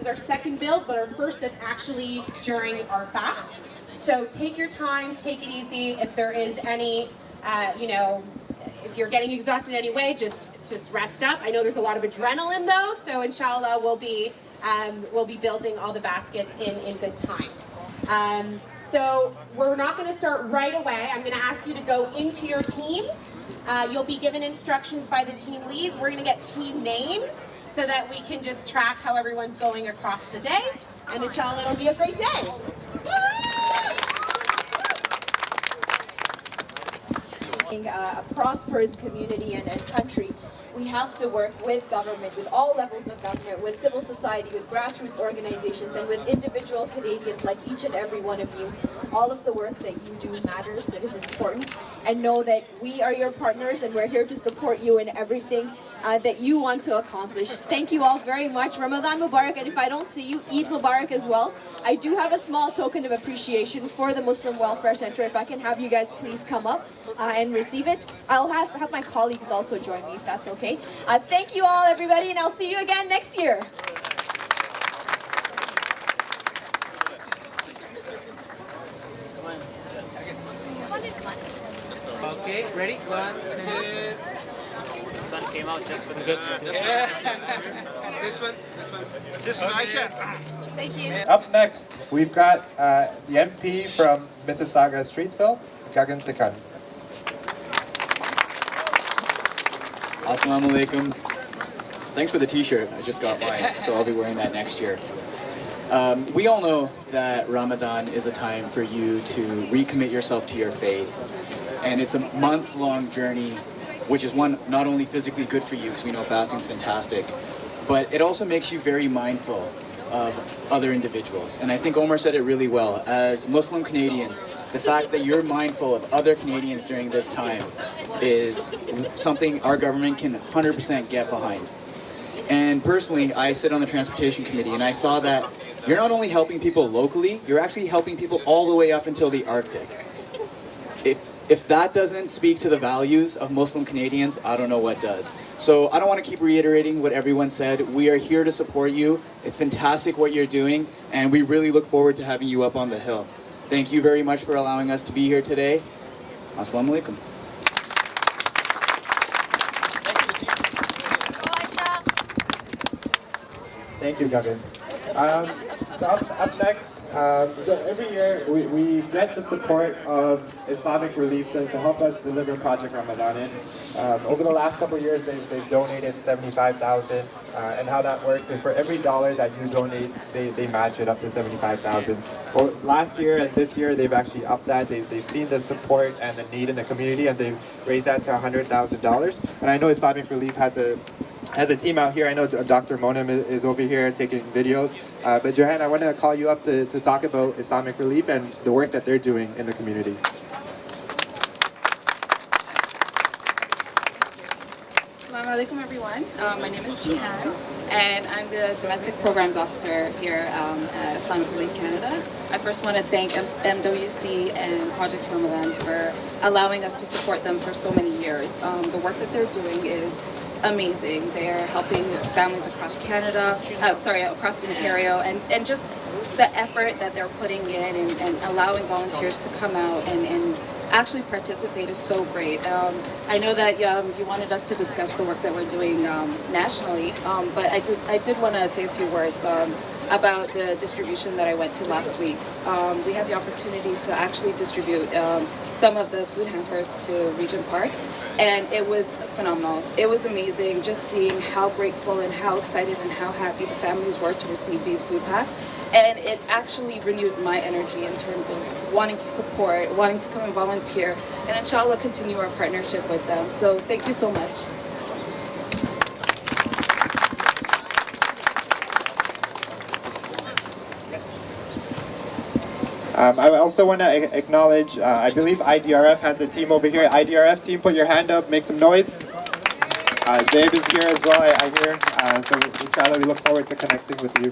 is our second build, but our first that's actually during our fast. So take your time, take it easy. If there is any, if you're getting exhausted in any way, just rest up. I know there's a lot of adrenaline though, so inshallah we'll be building all the baskets in good time. So we're not going to start right away. I'm going to ask you to go into your teams. You'll be given instructions by the team leads. We're going to get team names so that we can just track how everyone's going across the day. And inshallah, it'll be a great day. A prosperous community and country, we have to work with government, with all levels of government, with civil society, with grassroots organizations, and with individual Canadians like each and every one of you. All of the work that you do matters, it is important, and know that we are your partners and we're here to support you in everything that you want to accomplish. Thank you all very much. Ramadan Mubarak, and if I don't see you, Eid Mubarak as well. I do have a small token of appreciation for the Muslim Welfare Center. If I can have you guys please come up and receive it. I'll have my colleagues also join me if that's okay. Thank you all everybody, and I'll see you again next year. Okay, ready? 1, 2. The sun came out just for the Good. Yeah. This one. This one, Aisha. Thank you. Up next, we've got the MP from Mississauga Streetsville, Gagan Sikhan. Assalamu alaikum. Thanks for the t-shirt. I just got mine, so I'll be wearing that next year. We all know that Ramadan is a time for you to recommit yourself to your faith. And it's a month-long journey, which is one, not only physically good for you, because we know fasting is fantastic, but it also makes you very mindful of other individuals. And I think Omar said it really well. As Muslim Canadians, the fact that you're mindful of other Canadians during this time is something our government can 100% get behind. And personally, I sit on the Transportation Committee, and I saw that you're not only helping people locally, you're actually helping people all the way up until the Arctic. If that doesn't speak to the values of Muslim Canadians, I don't know what does. So I don't want to keep reiterating what everyone said. We are here to support you. It's fantastic what you're doing, and we really look forward to having you up on the Hill. Thank you very much for allowing us to be here today. Assalamu alaikum. Thank you, Gagan. So up next, so every year we get the support of Islamic Relief to help us deliver Project Ramadan in. Over the last couple of years, they've donated $75,000, and how that works is for every dollar that you donate, they match it up to $75,000. Well, last year and this year, they've actually upped that. They've seen the support and the need in the community, and they've raised that to $100,000. And I know Islamic Relief has a team out here. I know Dr. Monem is over here taking videos. But Johan, I want to call you up to talk about Islamic Relief and the work that they're doing in the community. Assalamu alaikum everyone. My name is Jihan, and I'm the Domestic Programs Officer here at Islamic Relief Canada. I first want to thank MWC and Project Ramadan for allowing us to support them for so many years. The work that they're doing is amazing. They're helping families across Canada, across Ontario, and just the effort that they're putting in and allowing volunteers to come out and actually participate is so great. I know that you wanted us to discuss the work that we're doing nationally, but I did want to say a few words about the distribution that I went to last week. We had the opportunity to actually distribute some of the food hampers to Regent Park, and it was phenomenal. It was amazing just seeing how grateful and how excited and how happy the families were to receive these food packs. And it actually renewed my energy in terms of wanting to support, wanting to come and volunteer, and inshallah continue our partnership with them. So thank you so much. I also want to acknowledge, I believe IDRF has a team over here. IDRF team, put your hand up, make some noise. Zabe is here as well, I hear. So inshallah, we look forward to connecting with you.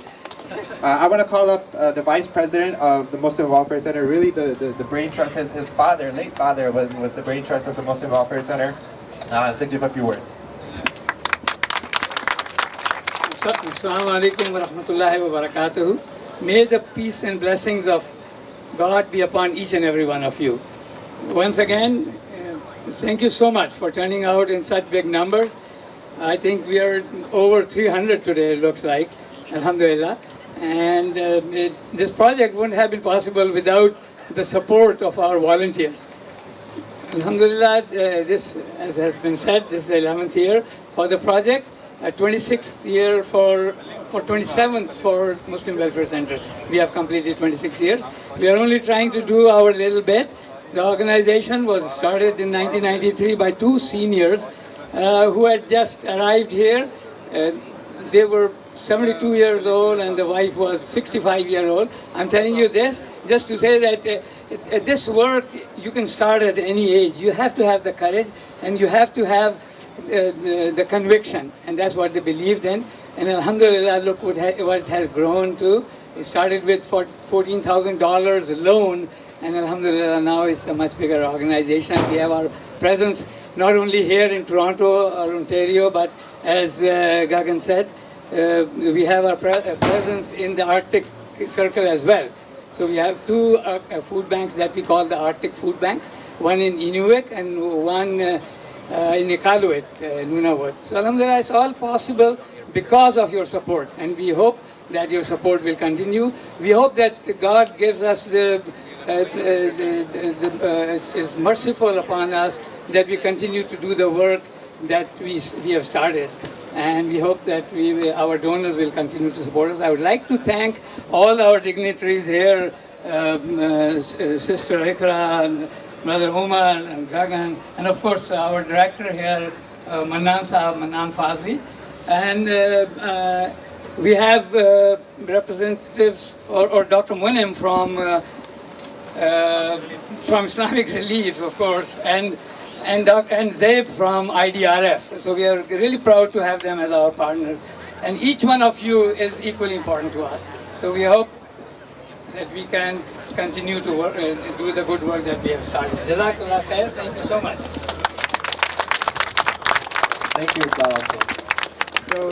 I want to call up the Vice President of the Muslim Welfare Center. Really, the brain trust, his father, late father, was the brain trust of the Muslim Welfare Center, to give a few words. Assalamu alaikum wa rahmatullahi wa barakatuhu. May the peace and blessings of God be upon each and every one of you. Once again, thank you so much for turning out in such big numbers. I think we are over 300 today, it looks like, alhamdulillah. And this project wouldn't have been possible without the support of our volunteers. Alhamdulillah, this, as has been said, this is the 11th year for the project, 26th year for 27th for Muslim Welfare Center. We have completed 26 years. We are only trying to do our little bit. The organization was started in 1993 by two seniors who had just arrived here. They were 72 years old and the wife was 65 years old. I'm telling you this just to say that this work you can start at any age. You have to have the courage and you have to have the conviction, and that's what they believed in. And alhamdulillah, look what it has grown to. It started with $14,000 loan, and alhamdulillah now it's a much bigger organization. We have our presence not only here in Toronto or Ontario, but as Gagan said, we have our presence in the Arctic Circle as well. So we have two food banks that we call the Arctic food banks, one in Inuvik and one in Iqaluit, Nunavut. So alhamdulillah, it's all possible because of your support, and we hope that your support will continue. We hope that God gives us is merciful upon us, that we continue to do the work that we have started. And we hope that our donors will continue to support us. I would like to thank all our dignitaries here, Sister Ikra, and Brother Umar, and Gagan, and of course our director here, Manan Fazli. And we have representatives, or Dr. Munim from Islamic Relief, of course, and Zaib from IDRF. So we are really proud to have them as our partners. And each one of you is equally important to us. So we hope that we can continue to work, do the good work that we have started. Jazakallah khair. Thank you so much. Thank you, Salam. So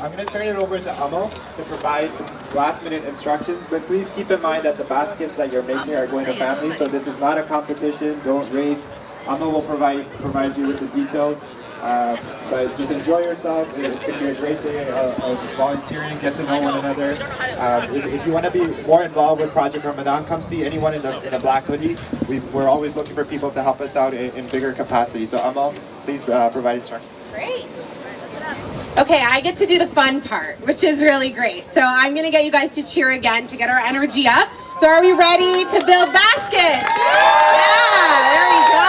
I'm going to turn it over to Amal to provide some last-minute instructions, but please keep in mind that the baskets that you're making are going to families, so this is not a competition. Don't race. Amal will provide you with the details, but just enjoy yourself. It's going to be a great day of volunteering, get to know one another. If you want to be more involved with Project Ramadan, come see anyone in the black hoodie. We're always looking for people to help us out in bigger capacity. So Amal, please provide instructions. Great. Okay, I get to do the fun part, which is really great. So I'm going to get you guys to cheer again to get our energy up. So are we ready to build baskets? Yeah, there we go.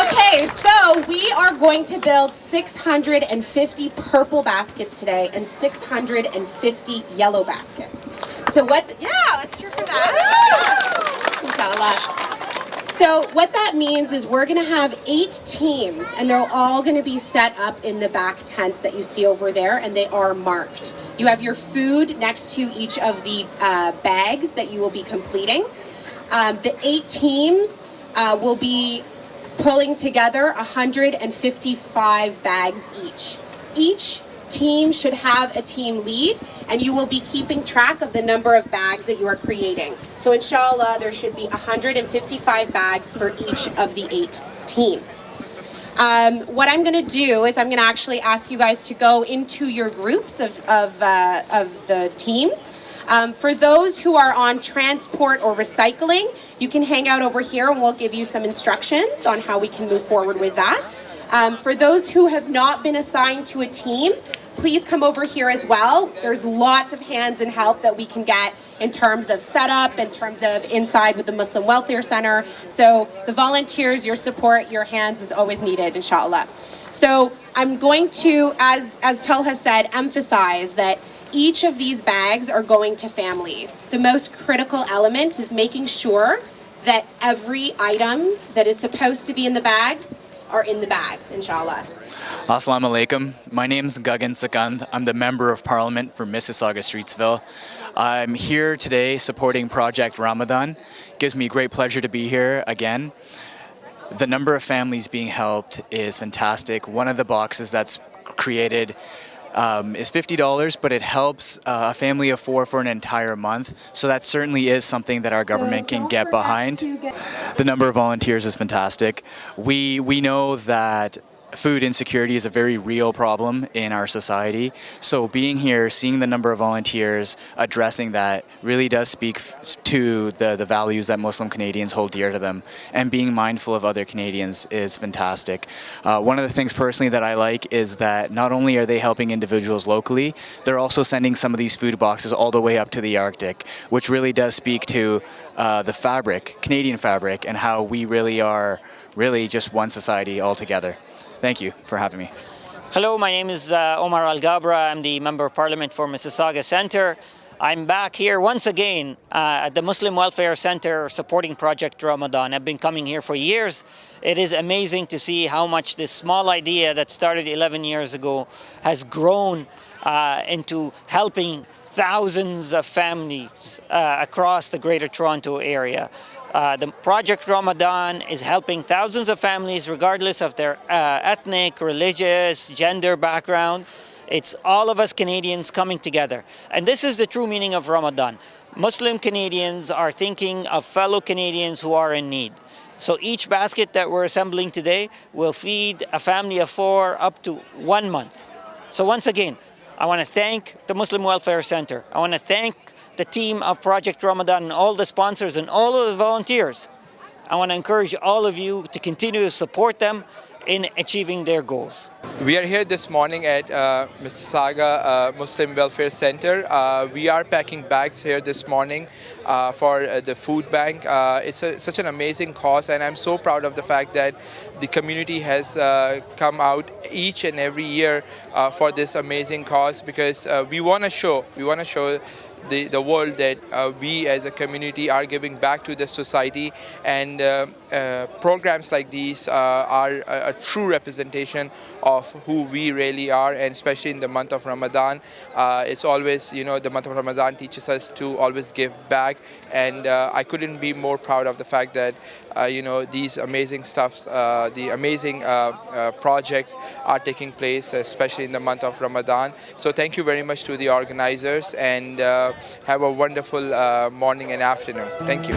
Okay, so we are going to build 650 purple baskets today and 650 yellow baskets. So let's cheer for that. Inshallah. So what that means is we're going to have 8 teams, and they're all going to be set up in the back tents that you see over there, and they are marked. You have your food next to each of the bags that you will be completing. The 8 teams will be pulling together 155 bags each. Each team should have a team lead, and you will be keeping track of the number of bags that you are creating. So inshallah, there should be 155 bags for each of the 8 teams. What I'm going to do is I'm going to actually ask you guys to go into your groups of the teams. For those who are on transport or recycling, you can hang out over here and we'll give you some instructions on how we can move forward with that. For those who have not been assigned to a team, please come over here as well. There's lots of hands and help that we can get in terms of setup, in terms of inside with the Muslim Welfare Center. So the volunteers, your support, your hands is always needed, inshallah. So I'm going to, as Tel has said, emphasize that each of these bags are going to families. The most critical element is making sure that every item that is supposed to be in the bags are in the bags, inshallah. Assalamu alaikum. My name is Gagan Sakand. I'm the Member of Parliament for Mississauga Streetsville. I'm here today supporting Project Ramadan. It gives me great pleasure to be here again. The number of families being helped is fantastic. One of the boxes that's created is $50, but it helps a family of 4 for an entire month. So that certainly is something that our government can get behind. The number of volunteers is fantastic. We know that food insecurity is a very real problem in our society. So being here, seeing the number of volunteers addressing that really does speak to the values that Muslim Canadians hold dear to them. And being mindful of other Canadians is fantastic. One of the things personally that I like is that not only are they helping individuals locally, they're also sending some of these food boxes all the way up to the Arctic, which really does speak to the fabric, Canadian fabric, and how we really are just one society altogether. Thank you for having me. Hello, my name is Omar Al-Gabra. I'm the Member of Parliament for Mississauga Centre. I'm back here once again at the Muslim Welfare Centre supporting Project Ramadan. I've been coming here for years. It is amazing to see how much this small idea that started 11 years ago has grown into helping thousands of families across the Greater Toronto area. The Project Ramadan is helping thousands of families regardless of their ethnic, religious, gender background. It's all of us Canadians coming together. And this is the true meaning of Ramadan. Muslim Canadians are thinking of fellow Canadians who are in need. So each basket that we're assembling today will feed a family of 4 up to 1 month. So once again, I want to thank the Muslim Welfare Centre. I want to thank the team of Project Ramadan and all the sponsors and all of the volunteers. I want to encourage all of you to continue to support them in achieving their goals. We are here this morning at Mississauga Muslim Welfare Center. We are packing bags here this morning for the food bank. It's such an amazing cause, and I'm so proud of the fact that the community has come out each and every year for this amazing cause, because we want to show the world that we as a community are giving back to the society, and programs like these are a true representation of who we really are, and especially in the month of Ramadan. It's always, the month of Ramadan teaches us to always give back, and I couldn't be more proud of the fact that these amazing stuffs, the amazing projects are taking place, especially in the month of Ramadan. So thank you very much to the organizers, and have a wonderful morning and afternoon. Thank you.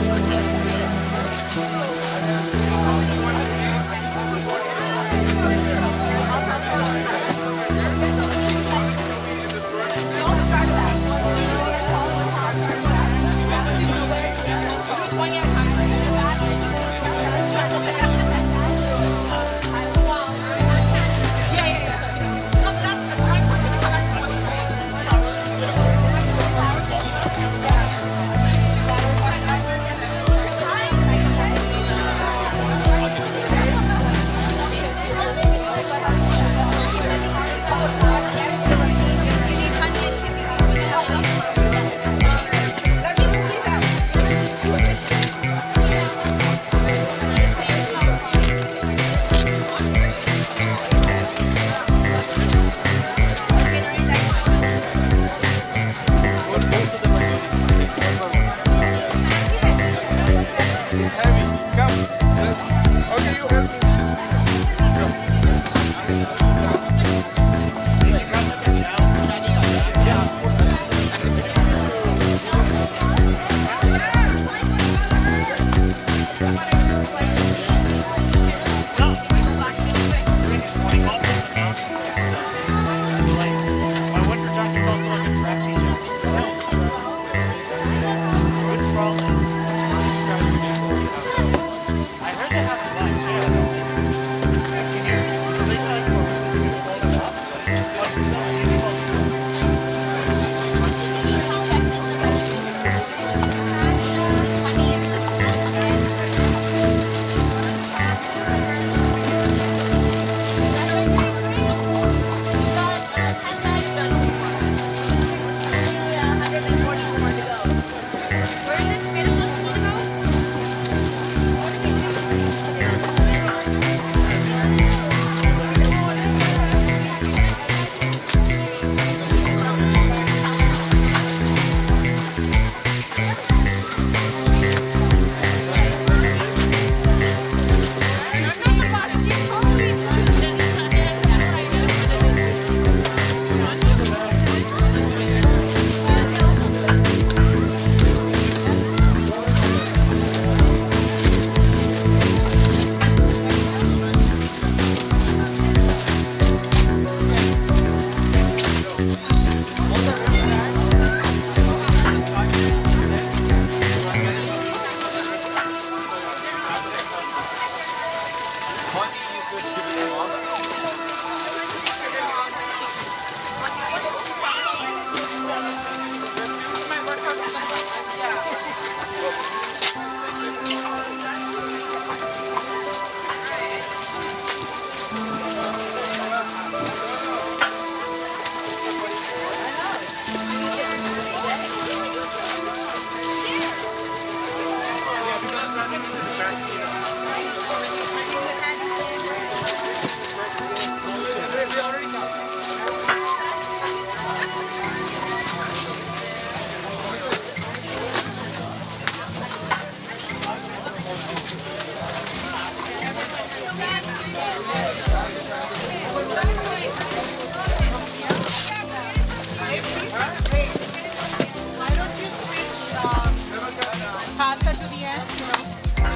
to the end.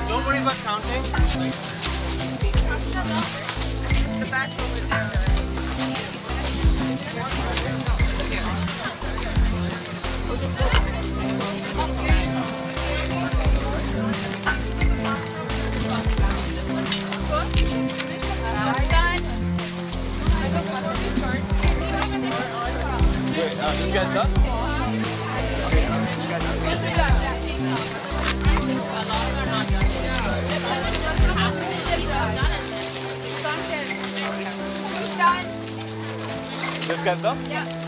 Don't worry about counting. The back over there. This guy's done? This guy's done? Yeah.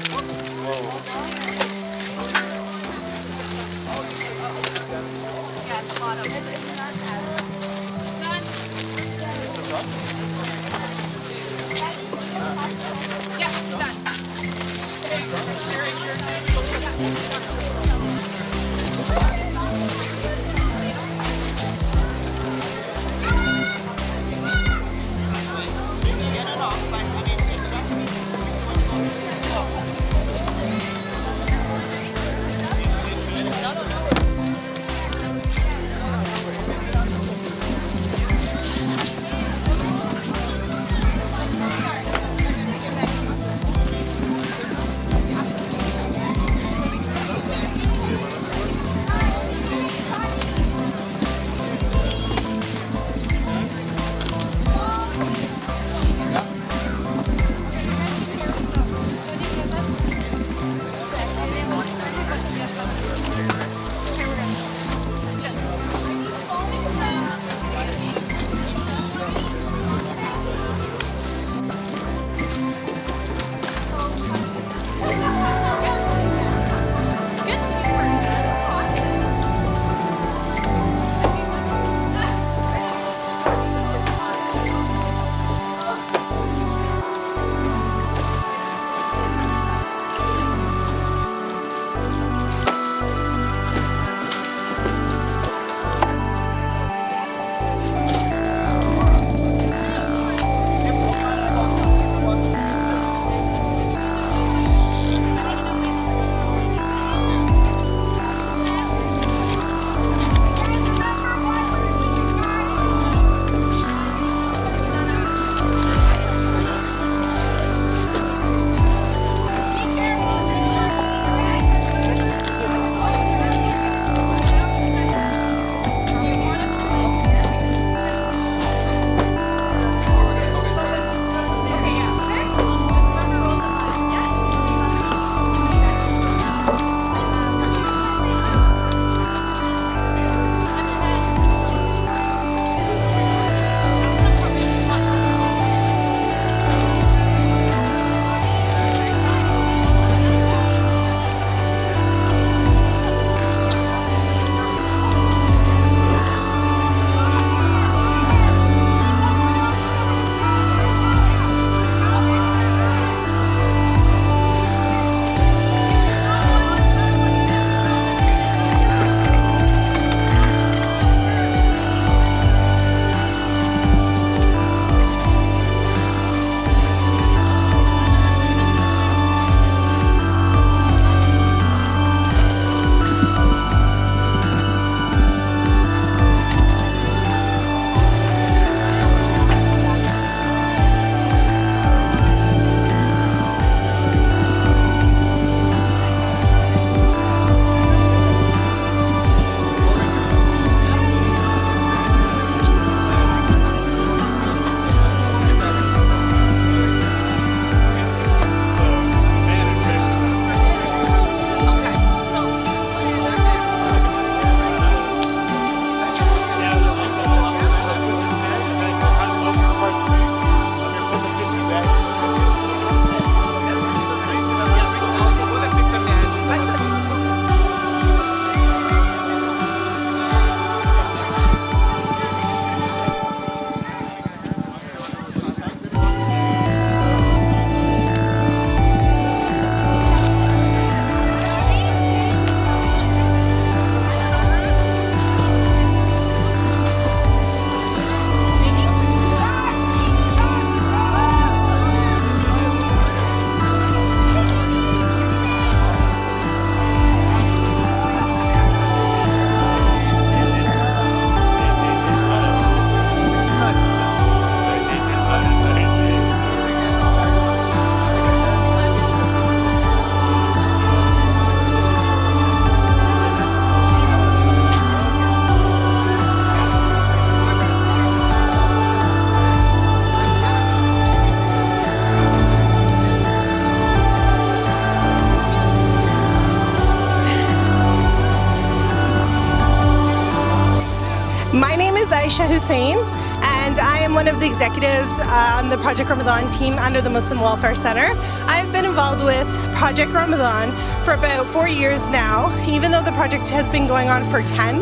Aisha Hussein, and I am one of the executives on the Project Ramadan team under the Muslim Welfare Center. I've been involved with Project Ramadan for about 4 years now, even though the project has been going on for 10.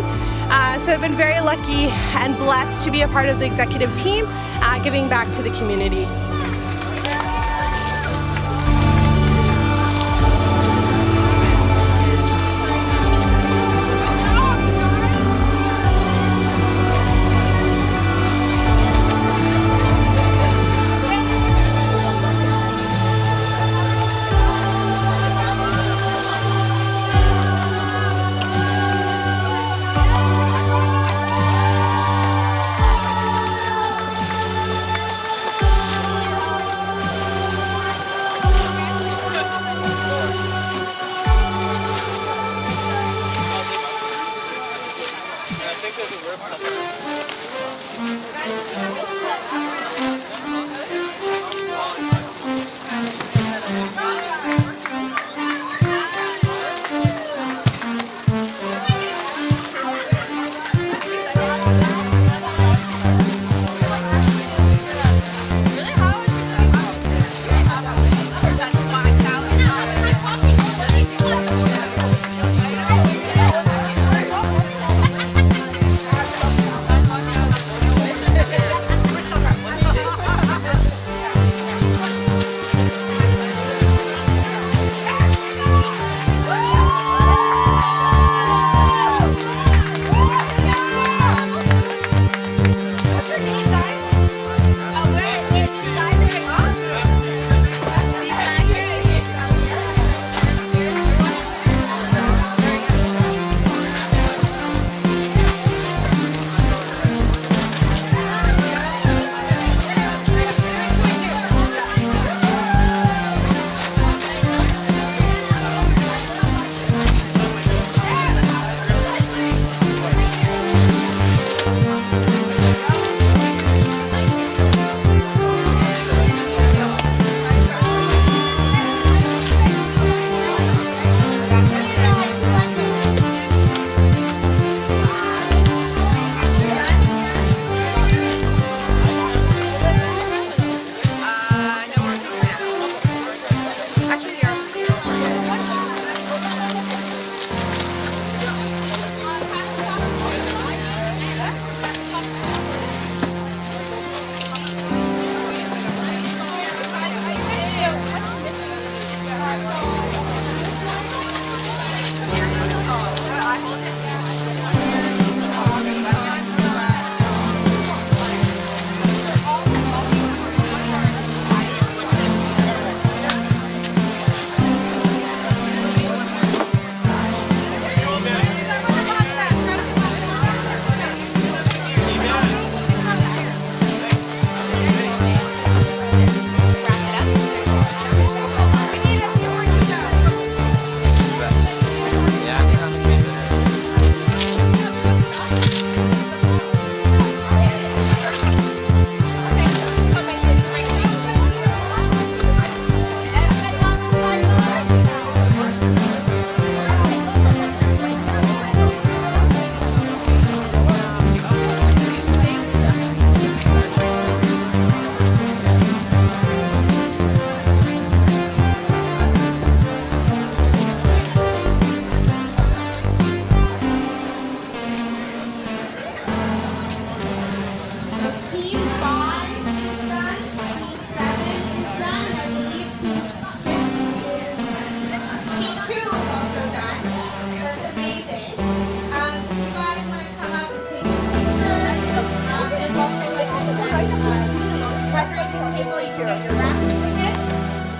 So I've been very lucky and blessed to be a part of the executive team, giving back to the community.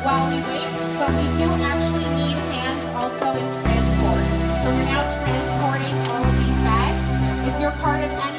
While we wait, but we do actually need hands also in transport. So we're now transporting all of these bags. If you're part of any